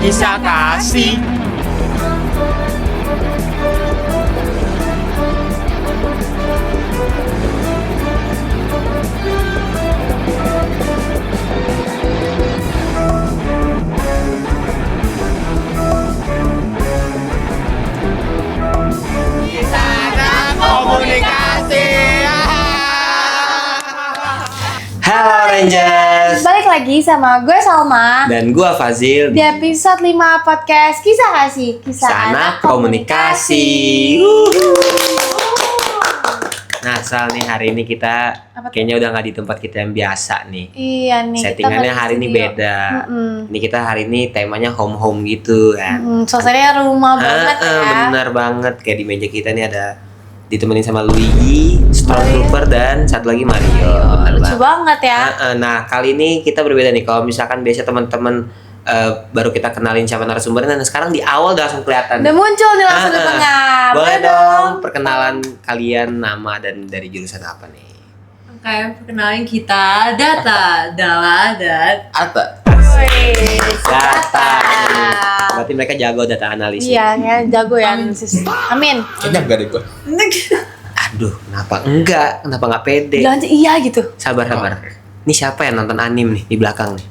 Kisah kasih. Komunikasi. Halo Rangers. Balik lagi sama gue Salma Dan gua Fazil di episode 5 podcast Kisah Kasih. Kisah Anak Komunikasi. Nah Sal nih, hari ini kita Apa tuh? kayaknya udah gak di tempat kita yang biasa nih. Iya nih. Settingannya hari ini beda. Ini kita hari ini temanya home gitu kan. Suasananya rumah banget ya. Bener banget. Kayak di meja kita nih ada ditemenin sama Luigi, Stormtrooper, dan satu lagi Mario. Bener Lucu banget ya. Nah kali ini kita berbeda nih. Kalau misalkan biasa teman-teman baru kita kenalin siapa narasumbernya, nah sekarang di awal udah langsung kelihatan. Udah muncul nih langsung di tengah. Boleh dong perkenalan kalian, nama dan dari jurusan apa nih? Kayak perkenalin kita Data, Dala, dan Ata. Wih, Data. Berarti mereka jago data analisis. Iya, ya jago ya analisis. Amin. Kayaknya enggak deh gua. Aduh, kenapa enggak? Kenapa nggak pede? Bilang aja iya gitu. Sabar. Ini siapa yang nonton anim nih di belakang nih?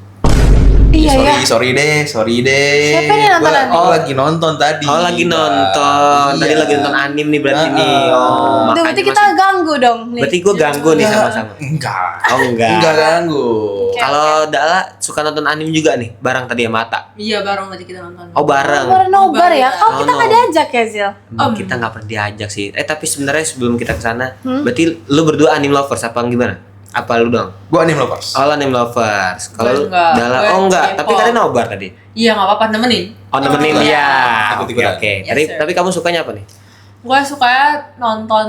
Iya ya. Sorry deh. Siapa nih nonton anime? Gua lagi nonton tadi. Oh lagi nonton. Tadi Iya. lagi nonton anim nih berarti nih. Oh, Duh, makanya berarti kita masih- ganggu dong nih. Berarti gue ganggu nih sama-sama. Enggak. Oh enggak. Enggak ganggu. Oke. Kalau Dala suka nonton anim juga nih, bareng tadi ya Mata. iya bareng tadi kita nonton. Oh bareng. Baru nobar ya. Nobar. Oh, kita nggak diajak ya, Zil? Kita nggak pernah diajak sih. Tapi sebenarnya sebelum kita kesana, berarti lu berdua anim lovers apa gimana? Apa lu dong? Gua anime lovers. Oh, lu anim lovers. Kalau lu Gue enggak. Dala, Gue oh enggak. K-pop. Tapi tadi nobar tadi. Iya nggak apa-apa nemenin. Oh nemenin Oh, dia. ikut-ikutan. Oke. Yes, Tapi sir. tapi kamu sukanya apa nih? Gue suka nonton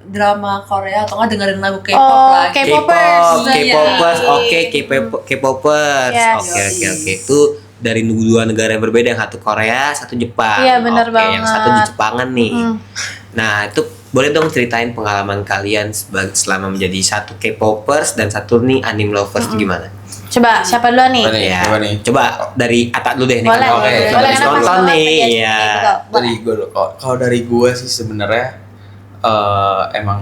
drama Korea atau nggak dengerin lagu K-pop Oh, lah. K-popers. K-popers, Iya. oke, K-popers. Yes. Oke. Itu dari dua negara yang berbeda, yang satu Korea, satu Jepang. Iya, benar Oke, yang satu di banget. Jepangan nih. Nah, itu boleh dong ceritain pengalaman kalian selama menjadi satu K-popers dan satu nih anime lovers itu gimana? Coba siapa duluan nih? Apa nih? Ya, Coba nih. coba dari Atta dulu deh nih. Boleh, kan. Oke, boleh. coba Boleh, dari karena pas nonton banget nih, ya, ya. betul. Dari gue dulu. Kalau dari gue sih sebenarnya emang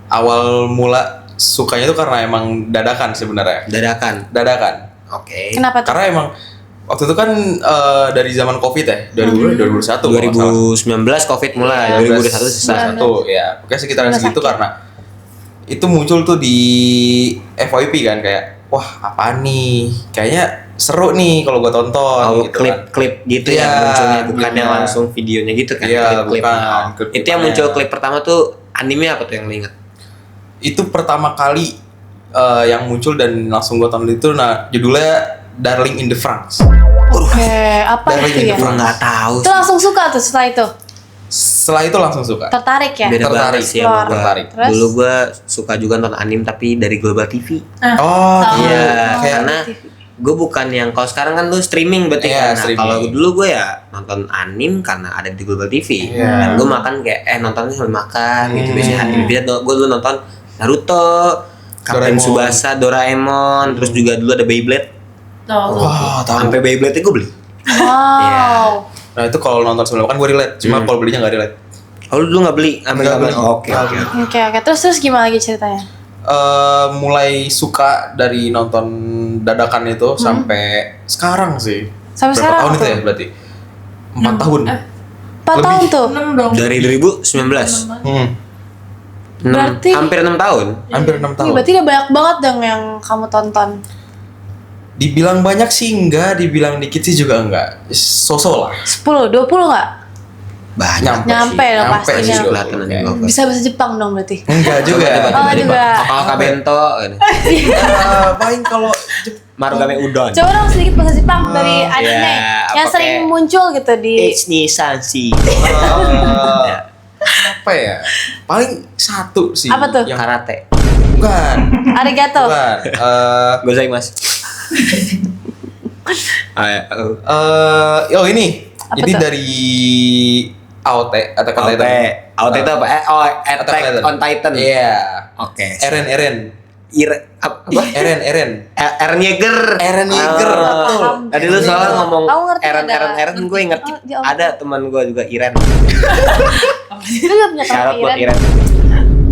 awal mula sukanya itu karena emang dadakan sebenarnya. Dadakan. Oke. Kenapa tuh? Karena emang waktu itu kan dari zaman Covid ya, 2021 kalau nggak salah. 2019 Covid mulai, 2021 selesai. 2021 ya. Pokoknya sekitaran segitu karena itu muncul tuh di FYP kan kayak wah apa nih? Kayaknya seru nih kalau gua tonton Oh, gitu kan. klip gitu Iya, ya munculnya, bukan klipnya. yang langsung videonya gitu kan. Iya, klip-klip. bukan, Oh. klip-klipnya. Itu yang muncul klip pertama tuh anime apa tuh yang lu ingat? Itu pertama kali yang muncul dan langsung gua tonton itu judulnya Darling in the France. Oke, apa Dari itu ya? Jepang. Gua nggak tahu. Itu langsung suka tuh setelah itu? Setelah itu langsung suka. Tertarik ya? Beda tertarik. banget sih sama gua. Tertarik. Terus? Dulu gua suka juga nonton anime tapi dari Global TV. Oh, Iya, kayak karena gue bukan yang kalau sekarang kan lu streaming berarti Iya, kan. Nah, streaming. kalau dulu gue ya nonton anime karena ada di Global TV. Iya. Dan gue makan kayak nontonnya sambil makan gitu biasanya anime. Biasa gue dulu nonton Naruto, Kapten Doraemon. Tsubasa, Doraemon, terus juga dulu ada Beyblade. Oh. wah, tahu. Sampai Beyblade gue beli. Wow. Nah, itu kalau nonton sebelumnya kan gue relate, cuma kalau belinya nggak relate. Oh lu dulu nggak beli? Sampai Nggak nggak beli? beli. Oke. Oke. Terus gimana lagi ceritanya? Mulai suka dari nonton dadakan itu sampai sekarang sih. Sampai Berapa sekarang tahun itu tuh? ya berarti? 4 tahun. 4 tahun tuh. 6 dong. Dari 2019. Berarti- Hampir 6 tahun. Hampir 6 Ih, tahun. berarti udah banyak banget dong yang kamu tonton. Dibilang banyak sih enggak, dibilang dikit sih juga enggak. So-so lah. 10, 20 nggak? Banyak. Nyampe sih, dong nyampe pastinya. sih Kelihatan oke. anime lovers. Bisa bahasa Jepang dong berarti. Enggak juga. Oh, juga. Kalau Kabento ini. Paling kalau Marugame Udon. Coba dong sedikit bahasa Jepang dari anime ya, yang apa sering kayak- muncul gitu di Ni Sansi. apa ya? Paling satu sih. Apa tuh? Yang Karate. bukan. Arigato. Bukan. Gozaimasu. Oh ini. Apa Jadi tuh? dari AOT Attack on Titan. AOT itu apa? Attack Titan. on Titan. Iya. Oke. Eren. apa? Eren. Eren Yeager. Betul. Tadi lu soalnya ngomong Aku ngerti Eren, gue inget Oh, ya Allah. ada teman gue juga Iren. Lu gak punya teman Syarat buat Iren? Iren.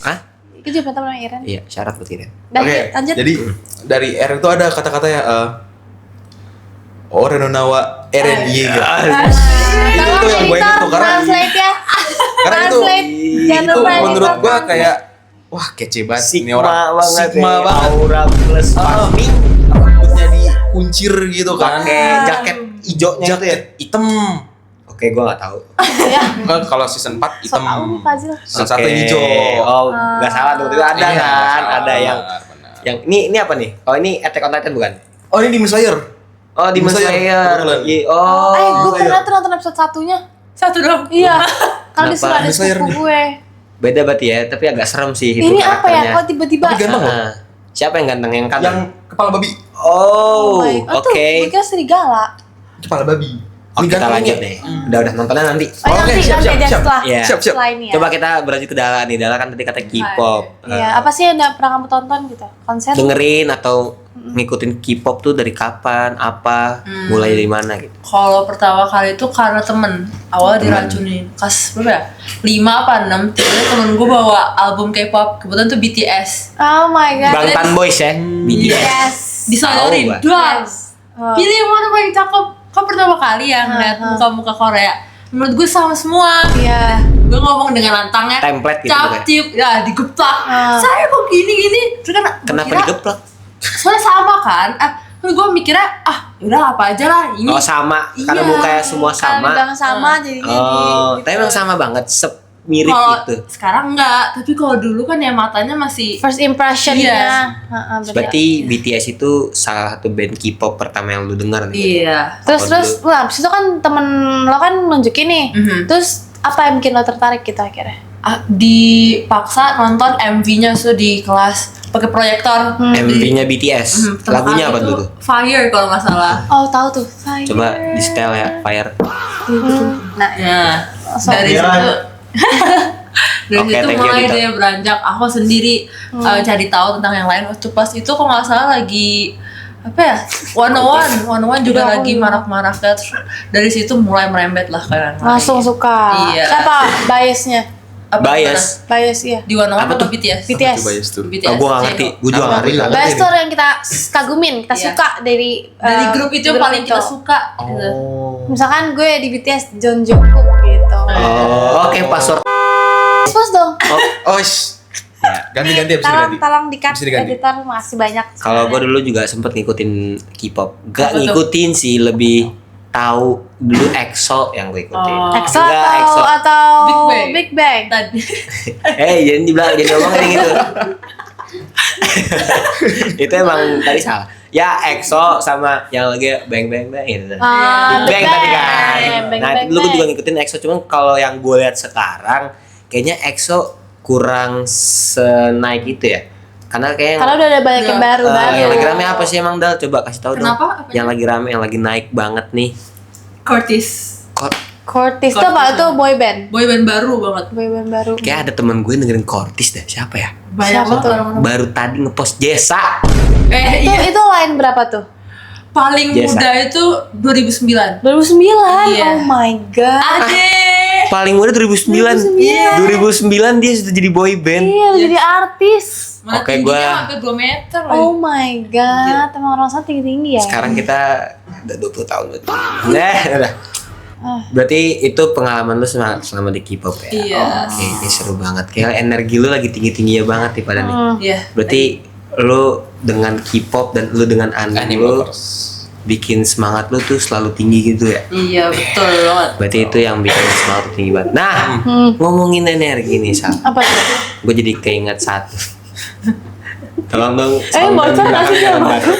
Hah? Itu juga punya teman Iren. Iya, syarat buat Iren. Oke, Lanjut. jadi dari Eren itu ada kata-kata ya Orenonawa Eren Yeager. Tolong Itu yang gue inget editor, tuh, karena- translate ya. Karena itu Translate. Jangan itu lupa menurut editor. gua kayak wah kece banget ini Sigma orang. banget Sigma ya. banget. Aura plus farming. Rambutnya dikuncir gitu kan. Pakai jaket hijaunya itu ya. Jaket hitam. Oke, gue nggak tahu. Ya. Kan kalau season 4 Sok hitam. tahu nih Fazil. Season 1 Oke. hijau. Oh, nggak salah tuh. Itu ada Iya, kan, salah, ada yang benar. yang ini apa nih? Oh, ini Attack on Titan bukan? Oh ini Demon Slayer. Oh, Demon Demon Slayer. Slayer. Kebetulan. Oh. Gue pernah tuh nonton episode satunya. Satu dong. Iya. Kalau Kenapa? disuruh ada Demon Slayer sepupu nih. gue. Beda berarti ya, tapi agak serem sih itu Ini apa ya? karakternya. Kok tiba-tiba? Tapi ganteng loh. Ah, siapa yang ganteng yang Yang kanan? kepala babi. Oh, my- oke. tuh, gue kira serigala. Kepala babi. Oh, Ini kita ganteng lanjut nih. deh. Udah nontonnya nanti. Oh, nanti siap, nanti siap, aja siap. setelah Iya. Siap. setelah ini ya. Coba kita berlanjut ke Dala nih. Dala kan tadi kata K-pop. Iya, apa sih yang udah pernah kamu tonton gitu? Konser? Dengerin atau ngikutin K-pop tuh dari kapan, apa, mulai dari mana gitu. Kalau pertama kali itu karena temen awal diracunin kelas berapa ya? 5 apa 6 tiba-tiba temen gue bawa album K-pop kebetulan tuh BTS Oh my god. Bangtan Boys ya, BTS. Yes. disodorin Tahu, dua Yes. Oh. pilih yang mana paling cakep kan pertama kali ya ngeliat muka-muka Korea menurut gue sama semua Iya. gue ngomong dengan lantangnya Template gitu kan. capcip ya digeplak Ah. saya kok gini terus kan gua Kenapa kira, digeplak? soalnya sama kan terus gue mikirnya yaudah apa aja lah ini Oh sama, karena Iya. mukanya semua Kalau sama. bilang sama jadinya Oh, gitu. tapi emang sama banget, mirip kalau gitu. sekarang enggak tapi kalau dulu kan ya matanya masih First impression-nya. Iya. Heeh, bener. Berarti BTS itu salah satu band K-pop pertama yang lu dengar nih. iya Terus Apa lah, abis itu kan temen lo kan nunjukin nih. Mhm. Terus apa yang bikin lo tertarik gitu akhirnya? dipaksa nonton MV-nya tuh di kelas pakai proyektor. MV-nya BTS. Pertama Lagunya kali apa itu dulu tuh? Fire kalau nggak salah. Oh tahu tuh. Fire. Coba di setel ya, Fire. Nah, Nah, So- dari situ dari Oke, situ thank you, mulai Dita. dia beranjak aku sendiri cari tahu tentang yang lain. Waktu pas itu kok nggak salah lagi apa ya 101 juga Iya, lagi aku marak-maraknya. Terus dari situ mulai merembet lah ke yang lain. langsung suka. Iya. Siapa biasnya? Apa Bias. Bias iya. gimana? Di 101 Apa atau tuh? BTS? BTS. Bias tuh. BTS. Oh, gua gak ngerti. Gua juga gak ngerti. Bias tuh yang kita kagumin, kita Iya. suka dari Dari grup itu yang paling kita suka. Gitu. Oh. Misalkan gue di BTS John Jungkook gitu. Oh, oke, password. Expose dong. Oh, ganti abis Tolong diganti. tolong di-cut Bisa diganti. editor, makasih banyak. Kalau gue dulu juga sempet ngikutin K-pop. Gak Apa tuh? ngikutin sih, lebih tahu dulu EXO yang gue ikutin. Oh. EXO Enggak, atau EXO. atau Big Bang. Big Bang. Tadi Jangan dibilang, jangan ngomongin gitu. Itu emang tadi salah. Ya EXO sama yang lagi Bang Bang Bang gitu. Ah, Big Bang tadi kan. Bang, Nah, Bang, dulu gue Bang. juga ngikutin EXO, cuman kalau yang gue lihat sekarang kayaknya EXO kurang senaik itu ya. Karena kayak Kalau udah ada banyak yang Iya. baru-baru. yang lagi rame apa sih emang Dal? Coba kasih tahu dong. Kenapa? Apanya? Yang lagi rame, yang lagi naik banget nih. Curtis. Cortis tuh apa? Cortis. Itu boyband. Boyband baru banget. Boyband baru. Kayak ada temen gue dengerin Cortis dah. Siapa ya? Banyak Siapa banget tuh? orang-orang. Baru tadi ngepost Jesa. Itu Iya. itu line berapa tuh? Paling Jasa. muda itu 2009. 2009. Iya. Oh my god. Ade. Paling muda 2009. 2009 dia sudah jadi boy band. Iya, jadi artis. Mana Oke, tingginya gua- hampir 2 meter lagi. Oh my god. Emang orang sana tinggi-tinggi ya? Sekarang kita udah 20 tahun berarti. Nah, udah. Ah. Berarti itu pengalaman lu selama di K-pop ya? Iya. Oke, ini seru banget. Kayak energi lu lagi tinggi-tingginya banget nih pada nih. Iya. Berarti lu dengan K-pop dan lu dengan anime Anime lu lovers. bikin semangat lu tuh selalu tinggi gitu ya? Iya, betul banget. Berarti itu yang bikin semangat lu tinggi banget. Nah, ngomongin energi nih, Sal. Apa tuh? Gue jadi keinget satu. Tolong dong. bocor nggak sih, belakang.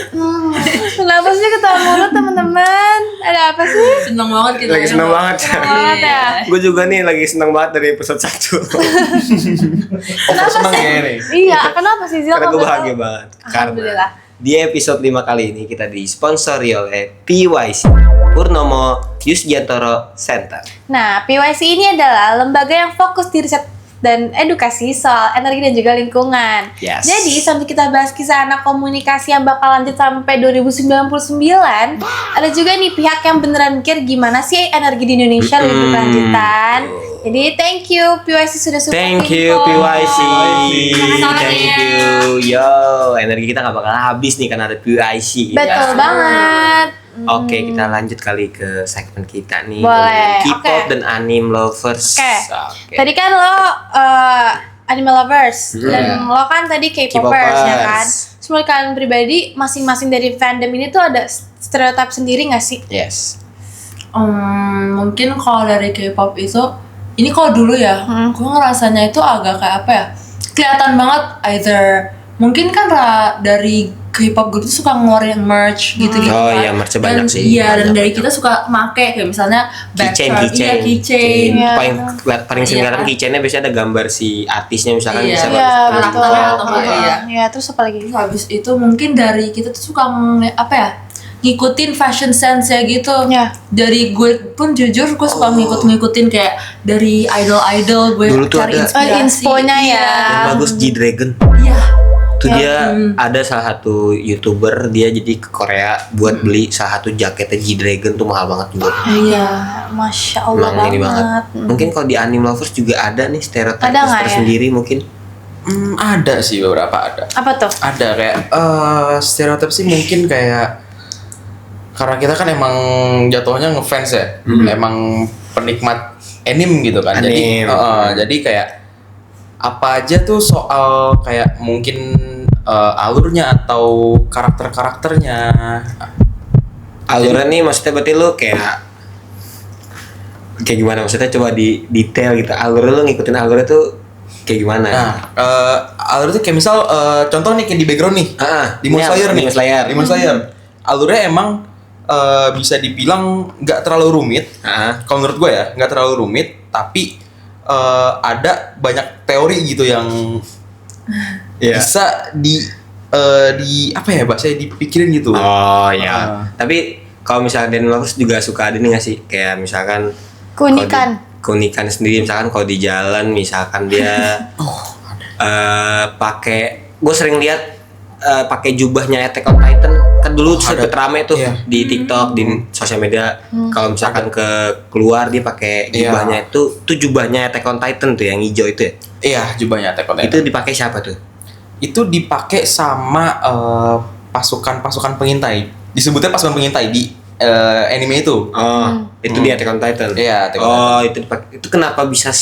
Kenapa sih ketawa mulu teman-teman? Ada apa sih? Seneng banget kita. Lagi seneng banget. Banget ya. Gue juga nih lagi seneng banget dari episode 1. Oh, seneng ya nih. Iya, kenapa sih Zil? Karena gue Kok bahagia kesel? banget. Alhamdulillah. Karena di episode 5 kali ini kita disponsori oleh PYC Purnomo Yusgiantoro Center. Nah, PYC ini adalah lembaga yang fokus di riset dan edukasi soal energi dan juga lingkungan. Yes. Jadi sambil kita bahas kisah anak komunikasi yang bakal lanjut sampai 2099, ada juga nih pihak yang beneran mikir gimana sih energi di Indonesia lebih berkelanjutan. Jadi thank you PYC sudah support Thank you info. PYC. Sama-sama Thank ya. you. Yo, energi kita gak bakal habis nih karena ada PYC. Betul banget. Oke, kita lanjut kali ke segmen kita nih. Boleh, K-pop oke. dan anime lovers. Oke. Oke. Tadi kan lo anime lovers dan lo kan tadi K-popers ya kan. K-popers. Semua kalian pribadi masing-masing dari fandom ini tuh ada stereotip sendiri nggak sih? Yes. Mungkin kalau dari K-pop itu, ini kalau dulu ya, gue ngerasanya itu agak kayak apa ya? Kelihatan banget either mungkin kan dari K-pop group itu suka ngeluarin merch gitu-gitu Oh kan. iya, merch Dan- banyak sih. Iya, dan Banyak, dari banyak. kita suka make kayak misalnya Keychain. keychain. Iya. Paling sering Iya. kelihatan keychainnya biasanya ada gambar si artisnya misalkan Iya. bisa Iya bagus. betul. karakternya atau enggak, iya. Iya terus apa lagi? Terus habis itu mungkin dari kita tuh suka apa ya? Ngikutin fashion sense ya gitu. Ya. Dari gue pun jujur gue suka ngikutin kayak dari idol gue Dulu tuh cari ada- inspirasi. Insponya ya. Yang bagus G-Dragon. Iya. Itu dia ada salah satu YouTuber dia jadi ke Korea buat beli salah satu jaketnya G-Dragon tuh mahal banget juga. Iya, masya Allah Emang ini banget. banget. Mungkin kalau di anime lovers juga ada nih stereotip Ada nggak ya? tersendiri mungkin. Ada sih beberapa ada. Apa tuh? Ada kayak stereotip sih mungkin kayak karena kita kan emang jatuhnya ngefans ya, emang penikmat anime gitu kan. Anime. Jadi kayak apa aja tuh soal kayak mungkin alurnya atau karakternya. Alurnya nih maksudnya berarti lu kayak gimana maksudnya coba di detail gitu. Alurnya lu ngikutin alurnya tuh kayak gimana? Nah, alur itu kayak misal contoh nih kayak di background nih. Di Demon Slayer nih. Demon Slayer. Alurnya emang bisa dibilang nggak terlalu rumit. Kalau menurut gue ya, nggak terlalu rumit, tapi ada banyak teori gitu yang bisa di apa ya bahasanya dipikirin gitu. Oh iya. Tapi kalau misalnya Dan Lovers juga suka ada nih nggak sih kayak misalkan Keunikan. keunikan sendiri misalkan kalau di jalan misalkan dia pakai gue sering lihat pakai jubahnya Attack on Titan kan dulu sempet rame tuh di TikTok di sosial media kalau misalkan keluar dia pakai jubahnya itu jubahnya Attack on Titan tuh yang hijau itu ya. Iya, jubahnya Attack on Titan. Itu dipakai siapa tuh? Itu dipakai sama pasukan pengintai. Disebutnya pasukan pengintai di anime itu. Oh, itu di Attack on Titan. Iya, Attack on Oh, itu dipakai. Itu kenapa bisa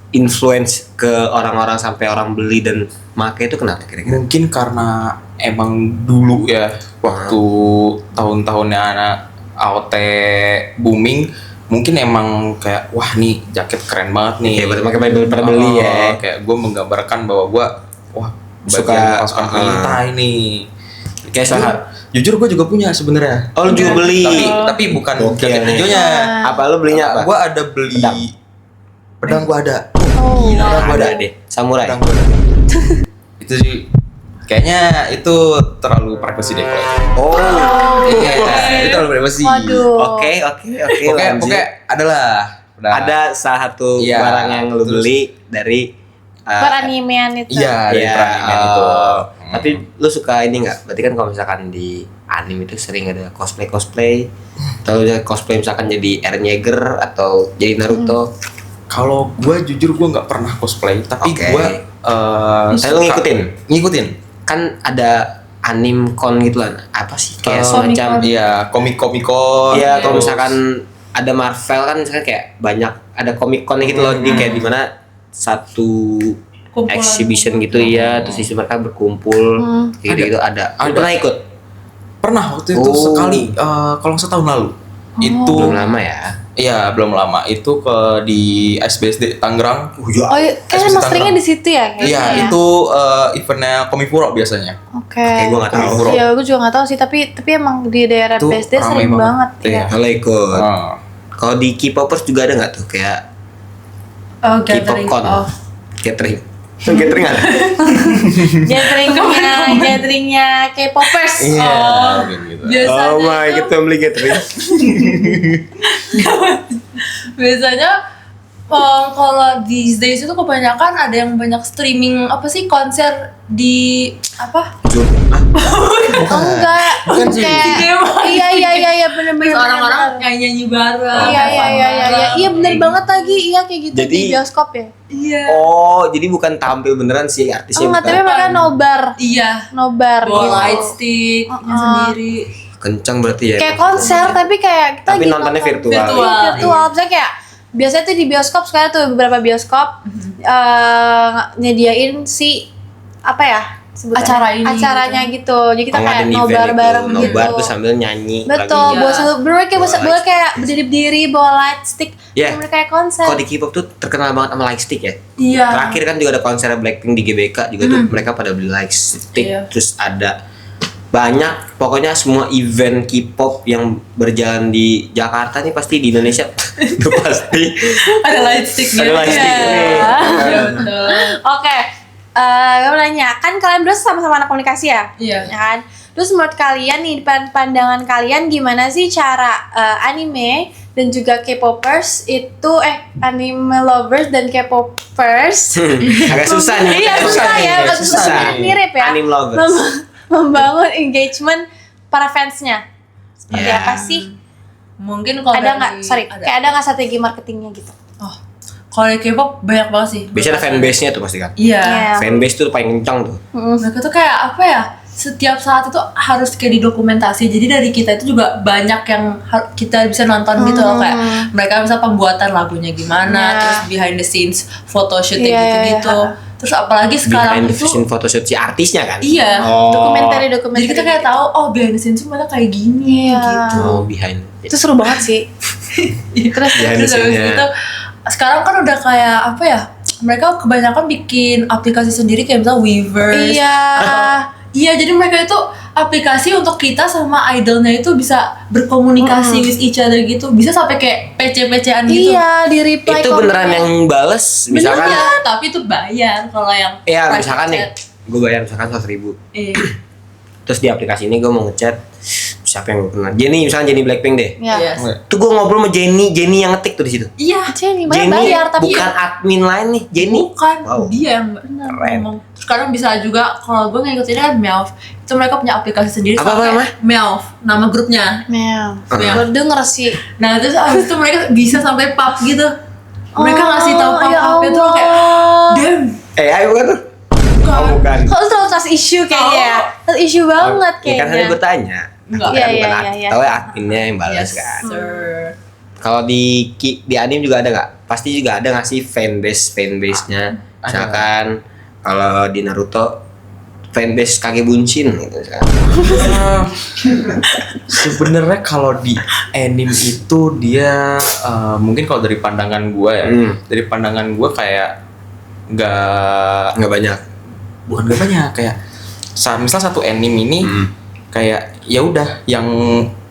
influence ke orang-orang sampai orang beli dan make itu kenapa kira-kira? Mungkin karena emang dulu ya waktu tahun-tahunnya anak AOT booming, mungkin emang kayak wah nih jaket keren banget nih. Kayak pada beli ya. Kayak gue menggambarkan bahwa gue wah Suka, bagian pasukan pengintai nih. Kayak salah. Jujur gue juga punya sebenarnya. Oh, lu juga beli. Tapi bukan Oke. jaket hijaunya. Apa lu belinya apa? Gue ada beli pedang gue ada. Oh. Gila, pedang gue ada deh. Samurai. Pedang gua ada. Itu sih kayaknya itu terlalu privacy deh kalau itu. Oh. Iya, itu terlalu privacy. Waduh. Oke, lanjut. Oke, adalah. Ada salah satu Iya, barang yang lu terus- beli dari Peranimean itu. Iya, dari peranimean itu. Tapi lu suka ini nggak? Berarti kan kalau misalkan di anime itu sering ada cosplay. Atau cosplay misalkan jadi Eren Yeager atau jadi Naruto. Kalau gue jujur gue nggak pernah cosplay, tapi Oke. gue Tapi lu ngikutin? Kan Ada anime con gitu lah. Apa sih? Kayak semacam iya komik-komikon. iya, kalau terus- misalkan ada Marvel kan misalkan kayak banyak ada comic con gitu loh, di kayak di mana satu Kumpulan. exhibition gitu ya, terus isi mereka berkumpul gitu ada. Lu pernah ikut? pernah waktu itu Oh. sekali kalau setahun lalu. Itu Belum lama ya. iya belum lama itu di SBSD Tangerang. Oh, iya, kan SBSD emang seringnya di situ ya kayaknya. Iya, ya? itu eventnya Komifuro biasanya. Oke. Kayak gua nggak tahu. Komifuro. Iya, gue juga nggak tahu sih, tapi emang di daerah Itu BSD ramai sering banget banget. ya. Kalau ikut. Ah. Kalau di K-popers juga ada nggak tuh kayak Gathering. K-pop con, Oh. catering. Catering ada. Gatheringnya K-popers. Iya, Oh. gitu. Biasanya Oh my, tuh- kita beli catering. biasanya Kalau these days itu kebanyakan ada yang banyak streaming konser di apa? Zoom. Enggak. Bukan sih. Iya bener-bener. Orang-orang nyanyi bareng. Iya bener banget lagi. Iya kayak gitu Jadi, di bioskop ya. Iya. Oh, jadi bukan tampil beneran sih artisnya. Enggak, tapi mereka nobar. Iya. Nobar. Bawa gitu. light stick sendiri. Kencang berarti ya. Kayak konser tapi kayak kita Tapi lagi nontonnya nonton. virtual. Iya, virtual. Misalnya kayak biasanya tuh di bioskop sekarang tuh beberapa bioskop nyediain si apa ya sebutannya? Acaranya gitu. Jadi kita kayak nobar bareng gitu. Nobar tuh sambil nyanyi. Betul, lagi. buat satu boleh kayak berdiri bawa light stick, bener kayak konser. Kalau di K-pop tuh terkenal banget sama light stick ya. Iya. Terakhir kan juga ada konser Blackpink di GBK juga tuh mereka pada beli light stick. Terus ada banyak pokoknya semua event K-pop yang berjalan di Jakarta nih pasti di Indonesia itu pasti Ada light stick ada light stick nih. Iya betul. Oke, gue mau nanya, kan kalian berdua sama-sama anak komunikasi ya? Iya. Ya kan? Terus menurut kalian nih, pandangan kalian gimana sih cara anime dan juga K-popers itu anime lovers dan K-popers Agak susah nih. Iya susah ya, agak susah mirip ya. Anime lovers. Membangun engagement para fansnya. Seperti apa sih? Mungkin kalau Ada nggak? dari- Kayak ada nggak strategi marketingnya gitu? Oh, kalau di K-pop banyak banget sih. Biasanya fanbase-nya tuh pasti kan. Iya. Iya. Fanbase tuh paling kencang tuh. Mereka tuh kayak apa ya? Setiap saat itu harus kayak didokumentasi. Jadi dari kita itu juga banyak yang kita bisa nonton gitu loh, kayak mereka bisa pembuatan lagunya gimana, Iya. terus behind the scenes photoshoot Iya, gitu-gitu. iya. Terus apalagi sekarang Behind the itu scene photoshoot si artisnya kan. iya. Oh. Dokumenter. Jadi kita kayak tahu behind the scenes tuh mereka kayak gini Iya. gitu. Oh, behind. Itu seru banget sih. Terus Behind the Terus habis scene-nya. itu sekarang kan udah kayak apa ya? Mereka kebanyakan bikin aplikasi sendiri kayak misalnya Weverse. iya. Iya, jadi mereka itu aplikasi untuk kita sama idolnya itu bisa berkomunikasi with each other gitu. Bisa sampai kayak PC-PC-an gitu. Iya, di reply Itu beneran yang bales misalkan. Beneran, tapi itu bayar kalau yang Ya private misalkan nih, chat. gue bayar misalkan 100.000. Iya. Terus di aplikasi ini gue mau ngechat siapa yang gue kenal. Jenny, misalnya Jenny Blackpink deh. Iya. Yes. Tuh gue ngobrol sama Jenny yang ngetik tuh di situ. Iya, Jenny, Jenny bayar tapi bukan admin lain nih, Jenny. bukan Wow. dia yang Keren. ngomong. Terus sekarang bisa juga kalau gue ngikutin kan Meowth. Itu mereka punya aplikasi sendiri. Apa sampai namanya? Meowth, nama grupnya. Meow. Meow. Baru denger sih. Nah terus abis itu mereka bisa sampai pub gitu. Mereka ngasih tahu ya pub-pubnya tuh kayak damn. Ayo bukan tuh? Oh, bukan. Kok lu terlalu trust issue kayaknya ya? Trust issue banget Ya kan hanya kayaknya. bertanya. Enggak. Iya, Kan iya, bukan iya. tahu ya adminnya yang balas Yes, kan. sir. Kalau di anime juga ada nggak? Pasti juga ada nggak sih fanbase-nya? Misalkan kalau di Naruto fanbase Kage Bunshin gitu kan. Sebenarnya kalau di anime itu dia mungkin kalau dari pandangan gue ya, dari pandangan gue kayak Nggak banyak. bukan gak banyak kayak misal satu anime ini kayak ya udah yang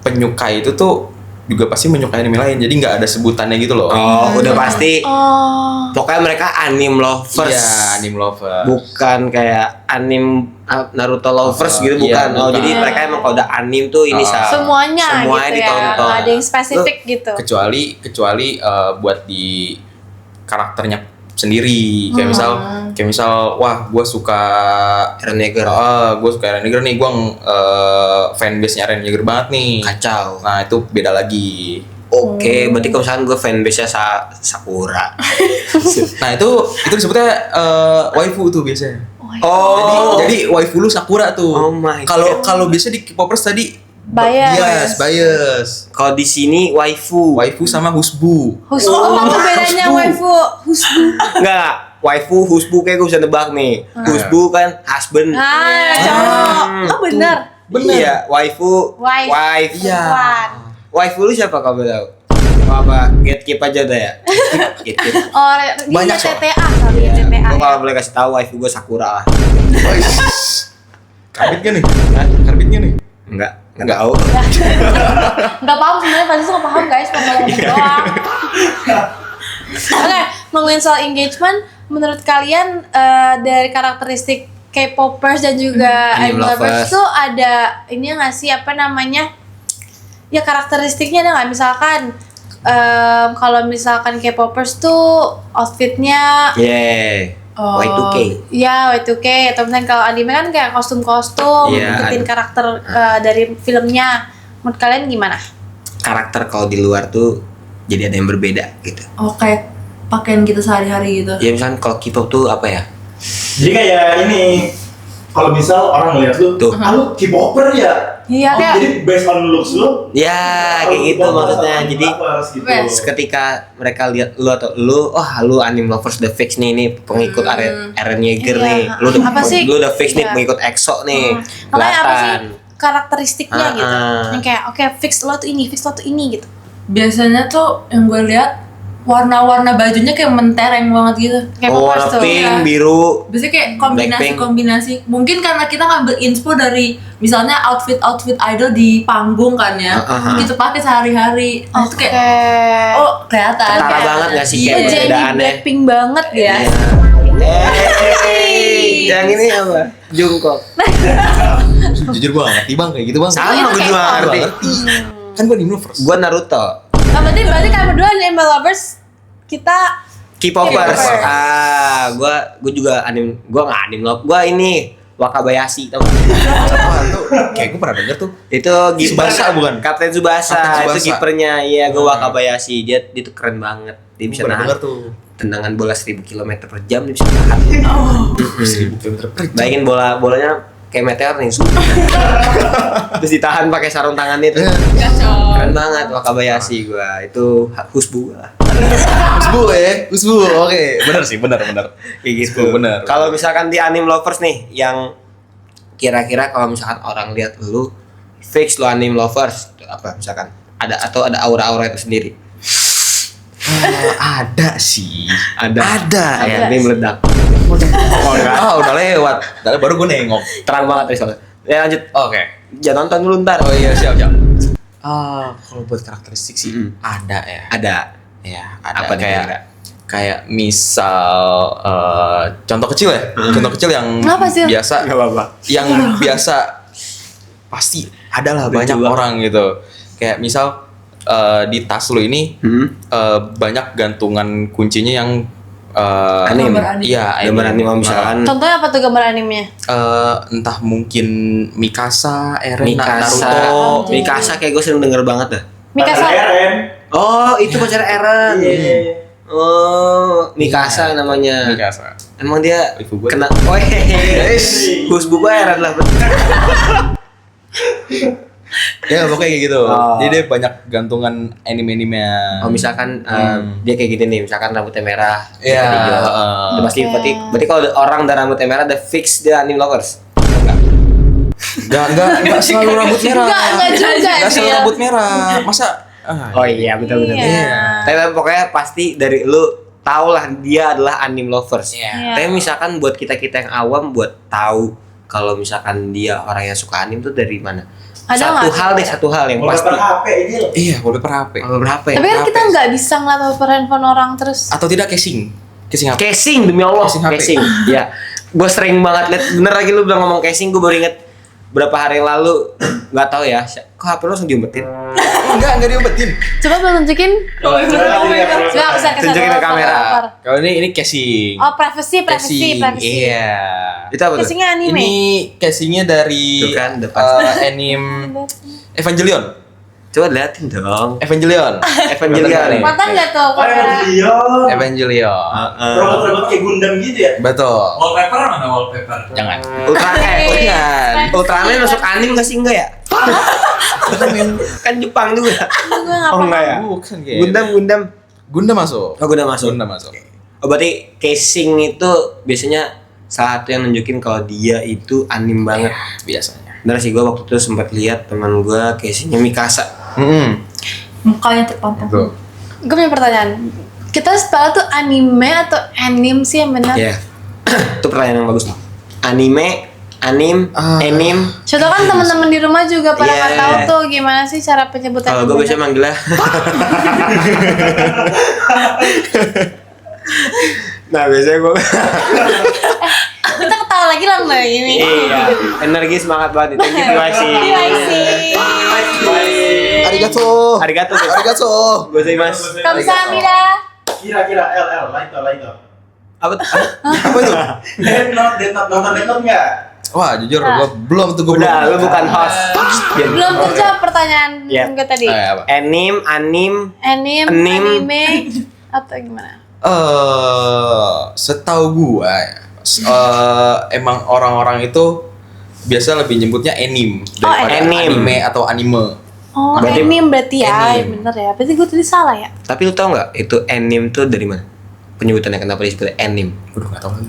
penyuka itu tuh juga pasti menyukai anime lain, jadi nggak ada sebutannya gitu loh. Oh, udah pasti. Oh. Pokoknya mereka anime lovers. Iya, anime lover. Bukan kayak anime Naruto lovers gitu, iya, bukan. Oh, bukan. jadi mereka emang kalau udah anime tuh ini Semuanya gitu ya. ditonton. Nggak ada yang spesifik gitu. Kecuali buat di karakternya sendiri, kayak misal wah gue suka Eren Yeager. gue suka Eren Yeager nih, gue fanbase-nya Eren Yeager banget nih. Kacau. Nah itu beda lagi. Oke, berarti kalau misalkan gue fanbase-nya Sakura. Nah itu disebutnya waifu tuh biasanya. Oh. Jadi waifu lu Sakura tuh. Oh my Kalau biasa di K-popers tadi bias. Kalau di sini waifu. Waifu sama husbu. Husbu apa tuh bedanya waifu? Husbu. Enggak, waifu, husbu kayak gue bisa nebak nih. Husbu kan husband. Cowok. Oh bener. Iya, waifu. Wife. Iya. Perempuan. Waifu lu siapa kamu tahu? Apa gatekeep aja udah ya? Gatekeep. Oh, Banyak ini kok. TTA kali ya, TTA. Gue kalau boleh kasih tahu waifu gue Sakura lah. Karbit gak nih? Karbitnya nih? Enggak tahu. Nggak paham sebenarnya, tadi tuh nggak paham guys, ngomong doang. Oke, ngomongin soal engagement, menurut kalian dari karakteristik K-popers dan juga Anime anime lovers lovers. tuh ada ini nggak sih apa namanya? Ya karakteristiknya ada nggak? Misalkan kalau misalkan K-popers tuh outfitnya Y2K. Ya, Y2K atau misalnya kalau anime kan kayak kostum-kostum, ngikutin karakter dari filmnya. Menurut kalian gimana? Karakter kalau di luar tuh jadi ada yang berbeda gitu. Oh, kayak pakaian kita sehari-hari gitu. Ya misalkan kalau K-pop tuh apa ya? Jadi kayak ini, kalau misal orang ngeliat lu, Tuh. lu K-popper ya? Iya, kayak Jadi based on looks lu, Ya kayak gitu maksudnya. Jadi ketika mereka lihat lu atau lu, lu anime lovers udah fix nih pengikut Eren Yeager nih. Lu udah fix nih pengikut EXO nih. makanya apa sih Kelihatan. karakteristiknya gitu? Yang kayak oke, fix lo tuh ini gitu. Biasanya tuh yang gue lihat warna-warna bajunya kayak mentereng banget gitu. Kayak warna poppers tuh. pink, ya. biru. Biasanya kayak Blackpink. kombinasi. Mungkin karena kita ngambil inspo dari misalnya outfit idol di panggung kan ya. Gitu pakai sehari-hari. Itu kayak kelihatan. Ketara kayak- banget gak sih Itu kayak jadi perbedaannya? Blackpink banget ya. Yang ini apa? Jungkook. Jujur gue gak ngerti bang kayak gitu bang. Sama gue juga gak ngerti. Kan gue anime lovers. Gue Naruto. Nah, berarti kalian berdua anime lovers, kita K-popers. K-popers. Gue juga anime. Gue nggak anime love. Gue ini Wakabayashi tau gak? Apaan tuh? Kayak gue pernah denger tuh. Itu Tsubasa bukan? Kapten Tsubasa. Kapten Itu Tsubasa. kipernya. Iya, gue Wakabayashi. Dia tuh keren banget. Dia bisa Pernah nahan denger tuh. tendangan bola 1000 km per jam, dia bisa nahan. 1000 km per jam. Bayangin bolanya kayak meteor nih. Terus ditahan pakai sarung tangan itu. Keren banget Wakabayashi gua. Itu husbu gua. Husbu, oke. Bener sih, bener. Kayak gitu. Bener. Kalau misalkan di anime lovers nih yang kira-kira kalau misalkan orang lihat lu fix lu anime lovers apa misalkan ada aura-aura itu sendiri. Ada sih. Ada. Ya, ini meledak. Udah lewat. Baru gue nengok. Terang banget nih soalnya. Ya lanjut. Oke. Jangan nonton dulu ntar. Oh iya, siap. Kalau buat karakteristik sih ada ya. Ada. Ya, ada Apa nih, kayak misal contoh kecil ya. Contoh kecil yang Kenapa sih? biasa Gak apa-apa. yang biasa pasti adalah Lucu banyak banget. orang gitu. Kayak misal di tas lo ini banyak gantungan kuncinya yang Anime. Gambar anime. Iya, Gambar anime misalkan. Contohnya apa tuh gambar animenya? entah mungkin Mikasa, Eren, Mikasa. Naruto. Mikasa kayak gue sering denger banget dah. Mikasa. Eren. Oh, itu pacar Eren. Iya. Oh, Mikasa namanya. Mikasa. Emang dia Waifu gue. kena. Oh, Husbu gue Eren lah. Ya pokoknya kayak gitu. Oh. Jadi dia banyak gantungan anime-animenya. Oh, misalkan dia kayak gini nih, misalkan rambutnya merah, Iya, rambutnya hijau. Udah pasti berarti kalau orang dan rambutnya merah udah fix dia anime lovers. Enggak selalu rambut merah. Enggak juga Enggak sih selalu ya. rambut merah. Masa Oh iya, betul. Iya. Tapi pokoknya pasti dari lu tau lah dia adalah anime lovers. Iya. Tapi misalkan buat kita yang awam buat tahu kalau misalkan dia orang yang suka anime tuh dari mana? Ada Satu nggak? hal yang pasti. Wallpaper HP ini loh. Iya, wallpaper HP. Berapa ya? Tapi kan kita nggak bisa ngeliat wallpaper handphone orang terus. Atau tidak casing. Casing HP. Casing demi Allah, Casing HP. casing. Ya, gue sering banget liat. Bener lagi lu bilang ngomong casing, gue baru inget berapa hari yang lalu nggak tahu ya. Kok HP lu langsung diumpetin? Enggak diumpetin. Coba belum tunjukin. Coba bisa Tunjukin ke kamera. Kalau ini casing. Oh, privacy. Iya. Itu apa tuh? Casingnya anime. Ini casingnya dari Tuh kan, depan. anime Evangelion. Coba liatin dong. Evangelion. Evangelion. Kelihatan nggak tuh Oh, kamera? Evangelion. Evangelion. Robot-robot kayak Gundam gitu ya? Betul. Wallpaper mana wallpaper? Jangan. Ultraman. Ultraman masuk anime nggak sih enggak ya? Kan Jepang juga. Gue nggak Oh paham. enggak ya? Bukan kayak. Gundam. Gundam masuk. Oh Gundam masuk. Gundam masuk. Oh berarti casing itu biasanya salah satu yang nunjukin kalau dia itu anime banget. Biasanya. Bener sih, gue waktu itu sempat lihat teman gue casingnya Mikasa. Mukanya terpampang. Tuh. Gue punya pertanyaan. Kita spell tuh anime atau anime sih yang benar? Iya. Itu pertanyaan yang bagus nih. Anime, anime. Contoh kan teman-teman di rumah juga pada nggak Yeah. tahu tuh gimana sih cara penyebutan. Kalau yang gue benar. biasanya manggilnya. Nah biasanya gue. Kita ketawa lagi lah mbak ini. Iya. Energi semangat banget. Thank you, terima kasih. Terima kasih. Arigato. Arigato. Gozaimasu. Kamsahamnida. Kira-kira lain tuh. Apa itu? Death Note nonton nggak? Wah, jujur gua belum tuh gua. Udah, lu bukan host. Belum terjawab pertanyaan gue tadi. Anime, Anime atau gimana? Setahu gua emang orang-orang itu biasa lebih nyebutnya anime daripada anime atau anime. Oh, anime berarti ya, bener ya. Berarti gue tadi salah ya. Tapi lu tau nggak itu anime tuh dari mana? Penyebutannya kenapa disebut anime? Udah nggak tahu lagi.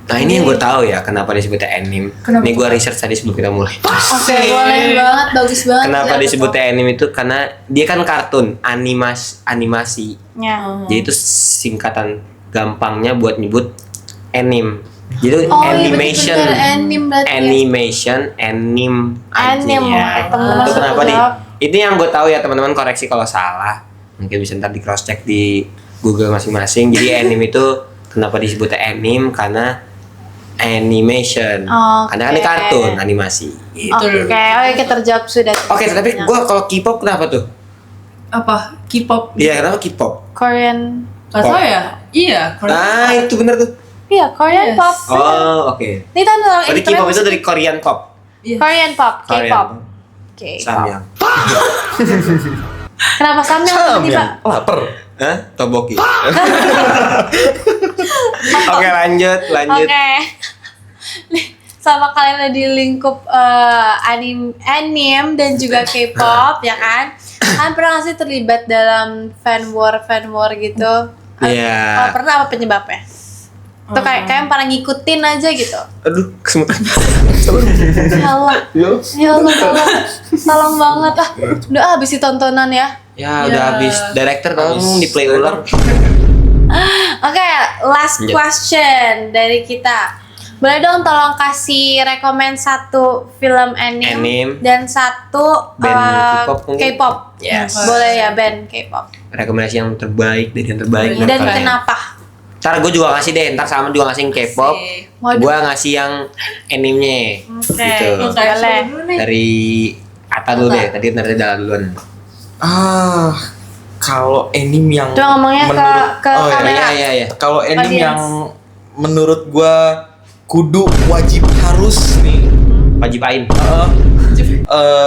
Nah ini yang gue tahu ya kenapa disebutnya anime. Ini gue research tadi sebelum kita mulai. Oke, boleh banget, bagus banget. Kenapa disebutnya anime itu? Karena dia kan kartun, animasi. Ya. Jadi itu singkatan gampangnya buat nyebut anime. Jadi Oh, animation, iya, anime berarti ya. animation, anime, Anime, ya. teman-teman Itu kenapa suka. Itu yang gue tahu ya teman-teman, koreksi kalau salah. Mungkin bisa ntar di cross check di Google masing-masing. Jadi anime itu kenapa disebutnya anime? Karena animation. Karena kan ini kartun, animasi. Gitu. Oke, terjawab sudah. Oke, tapi gue kalau K-pop kenapa tuh? Apa? K-pop? Iya, kenapa K-pop? Korean. Gak tau ya? Iya, Nah, itu bener tuh. Iya, Korean Yes. pop. Oh, oke. Ini kan Berarti K-pop itu dari Korean pop. Korean pop, K-pop. K-pop. Samyang. Kenapa Samyang tiba-tiba? Lapar. Hah? Toboki. Oke, lanjut. Oke. Nih, sama kalian ada di lingkup anime dan juga K-pop ya kan? Kan pernah nggak sih terlibat dalam fan war gitu? Iya. Kalau pernah apa penyebabnya? Itu kayak pada ngikutin aja gitu. Aduh, kesemutan. Ya Allah. Ya Allah, tolong banget ah. Udah habis tontonan ya. Ya, udah habis. Director tolong di play ulang. Oke, last question dari kita. Boleh dong tolong kasih rekomend satu film anime dan satu Band K-pop mungkin? K-pop. Yes. Boleh ya band K-pop. Rekomendasi yang terbaik dari yang terbaik. Dan kenapa? Ntar gue juga ngasih deh, ntar sama juga ngasih yang K-pop. Waduh. Gue ngasih yang animenya. Oke, Gitu. boleh. Dari Ata dulu deh, tadi nanti dalam duluan. Kalau anime yang Coba ngomongnya ke kamera. Iya. Kalau anime Audience. yang menurut gua kudu wajib harus nih Wajib Ain.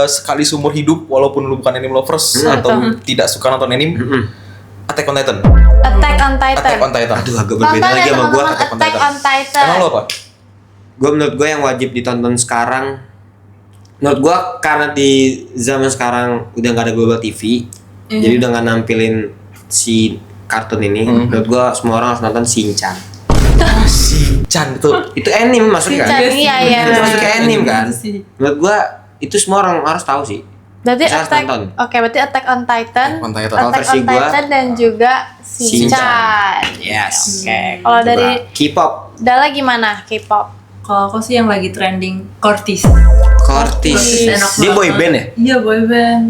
sekali seumur hidup walaupun lu bukan anime lovers atau tidak suka nonton anime, Attack on Titan. Attack on Titan. Attack on Titan. Aduh, agak berbeda lagi sama gue. Attack on Titan. Emang lo apa? Menurut gue yang wajib ditonton sekarang, menurut gue karena di zaman sekarang udah nggak ada global TV, jadi udah nggak nampilin si kartun ini. Menurut gue semua orang harus nonton Shinchan. Shinchan Itu anime masuk kan? Shinchan, iya. Itu masuk ke anime kan? Menurut gue itu semua orang harus tahu sih. Berarti Saya harus Attack. nonton. Oke, berarti Attack on Titan. Attack on Titan. Kalau Attack versi on gua, Titan dan juga Shinchan. Yes. Oke. Kalau dari K-pop, Dala gimana K-pop? Kalau aku sih yang lagi trending Cortis. Cortis. Enak Dia boy banget. band ya? Iya, boyband.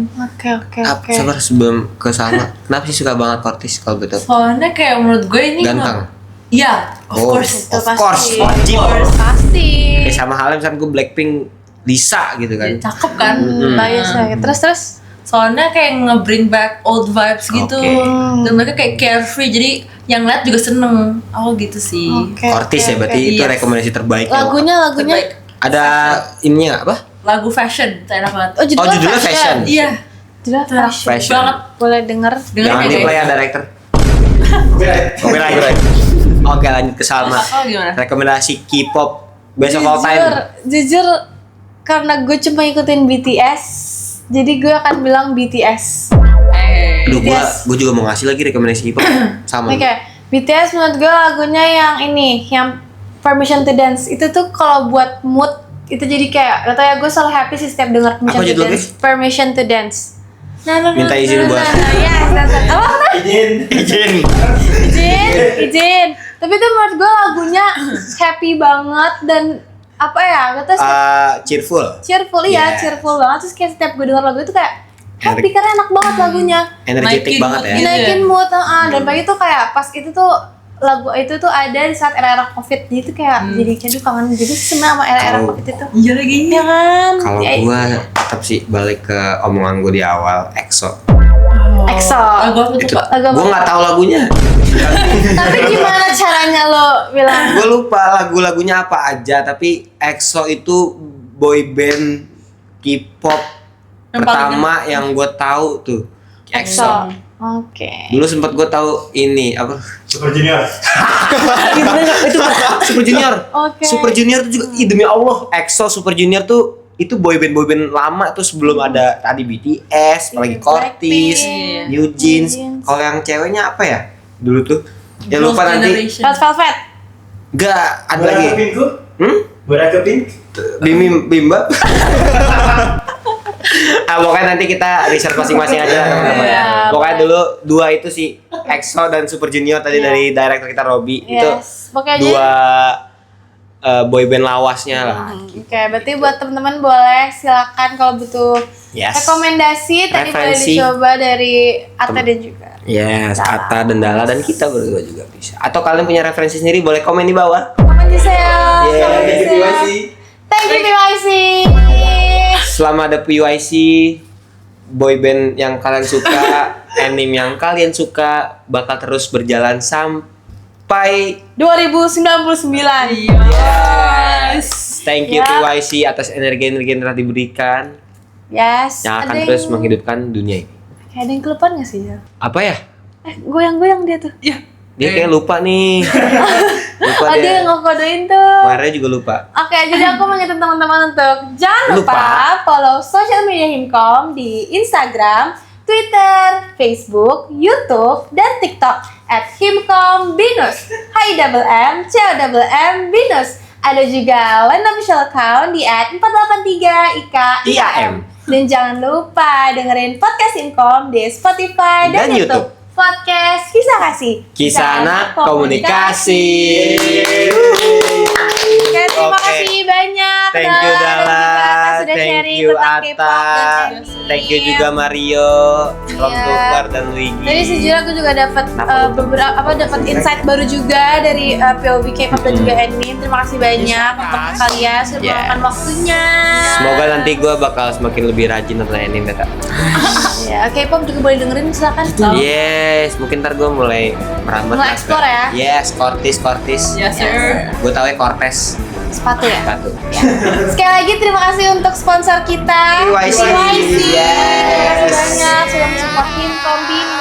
Oke. Sabar sebelum ke sana. Kenapa sih suka banget Cortis kalau betul? Soalnya kayak menurut gue ini Ganteng. Iya, of Oh. course. Itu Of pasti. course, wajib. Pasti. Kayak sama halnya misalnya gue Blackpink, Lisa gitu kan. Cakep kan? Bias ya. Terus. Soalnya kayak nge-bring back old vibes gitu. Oke. Dan mereka kayak carefree, jadi yang lihat juga seneng. Oh gitu sih. Oke. Cortis ya berarti itu Yes. rekomendasi terbaik. ya. Lagunya. Terbaik. Ada ininya nggak apa? Lagu fashion, enak banget. Oh, judulnya fashion. Iya, Judulnya fashion. Fashion. banget. Boleh denger. Jangan di play ya director. Copyright. Oke, lanjut ke Salma. Oh gimana? Rekomendasi K-pop best of all time. Jujur karena gue cuma ikutin BTS, jadi gue akan bilang BTS. Aduh, BTS. gue juga mau ngasih lagi rekomendasi K-pop sama. Oke, BTS menurut gue lagunya yang Permission to Dance itu tuh kalau buat mood itu jadi kayak gak tau ya, gue selalu happy sih setiap denger Apa judulnya? Permission to Dance. Minta izin buat Yes, apa? izin. Izin. Tapi itu menurut gue lagunya happy banget dan apa ya? Gak tau Cheerful. cheerful ya, Yes. cheerful banget. Terus kayak setiap gue denger lagu itu kayak happy karena enak banget lagunya. Energetik Naikin banget ya. mood. Dinaikin mood, dan pagi tuh kayak pas itu tuh lagu itu tuh ada di saat era-era Covid, jadi tuh kayak jadi aduh kangen juga sih sama era-era Covid itu. Iya lagi. Ya kan? Kalau Ya, gua tetap sih balik ke omongan gua di awal, EXO. EXO. Lagu apa tuh, Pak? Lagu apa? Gua nggak tahu lagunya. Tapi gimana caranya lo bilang? Gua lupa lagu-lagunya apa aja, tapi EXO itu boy band K-pop Yang pertama yang gua tahu tuh. EXO. Oke. Dulu sempat gua tahu ini apa? Super Junior. Iya bener nggak? Itu Super Junior. Oke. Super Junior tuh juga, demi Allah, EXO, Super Junior tuh itu boyband lama tuh sebelum ada tadi BTS, apalagi Cortis, Blackpink, New Jeans. Jeans. Kalau yang ceweknya apa ya? Dulu tuh. Ya lupa nanti. Red Velvet. Enggak, ada Berapa lagi. pinku? Hmm? Berapa pink? Bimba. Pokoknya nanti kita riset masing-masing aja lah teman-teman. Iya. Pokoknya dulu dua itu sih, EXO dan Super Junior tadi Iya. dari director kita Robby. Itu Yes. Pokoknya dua boyband lawasnya lah. Oke, berarti buat teman-teman boleh silakan kalau butuh Yes. rekomendasi tadi boleh Referensi. dicoba dari Ata dan juga. Yes, Atta dan Dala dan kita berdua juga bisa. Atau kalian punya referensi sendiri boleh komen di bawah. Komen di saya. Yeah. Komen di saya. Thank you PYC. Selama ada PYC, boyband yang kalian suka, anime yang kalian suka bakal terus berjalan sampai 2099. yes. Thank you Ya. PYC atas energi-energi yang telah diberikan Yes. yang akan Ada terus yang- menghidupkan dunia ini. Kayak ada yang kelupaan gak sih? Ya? Apa ya? Goyang-goyang dia tuh. Dia kayak lupa nih. Lupa Ada dia. yang ngekodein tuh. Maria juga lupa. Oke, jadi aku mengingatkan teman-teman untuk jangan lupa Lupa. follow sosial media Himkom di Instagram, Twitter, Facebook, YouTube, dan TikTok @himkombinus. HIMM-COMM-BINUS. Ada juga line official account di @483IKIAM. Dan jangan lupa dengerin podcast Himkom di Spotify dan, Dan YouTube. Podcast Kisah Kasih. Kisah Anak Komunikasi. Oke, terima Oke. kasih banyak. Thank you dan Dala, juga sudah thank sharing you tentang Atta, K-pop dan MC. thank you juga Mario, From Iya. Tukar dan Luigi. Tadi sejujurnya aku juga dapat beberapa dapat insight baru juga dari POV K-pop dan juga anime. Terima kasih banyak untuk kalian sudah Yes. meluangkan waktunya. Semoga nanti gue bakal semakin lebih rajin nonton anime Kak. Ya, K-pop juga boleh dengerin silakan. Yes, mungkin ntar gue mulai merambat. Mulai explore ya? Yes, Cortis. Yes, sir. Gue tahu ya Cortez. Sepatu ya. Satu. Sekali lagi terima kasih untuk sponsor kita PYC. Terima kasih Yes. banyak sudah mensupport Himkom Binus.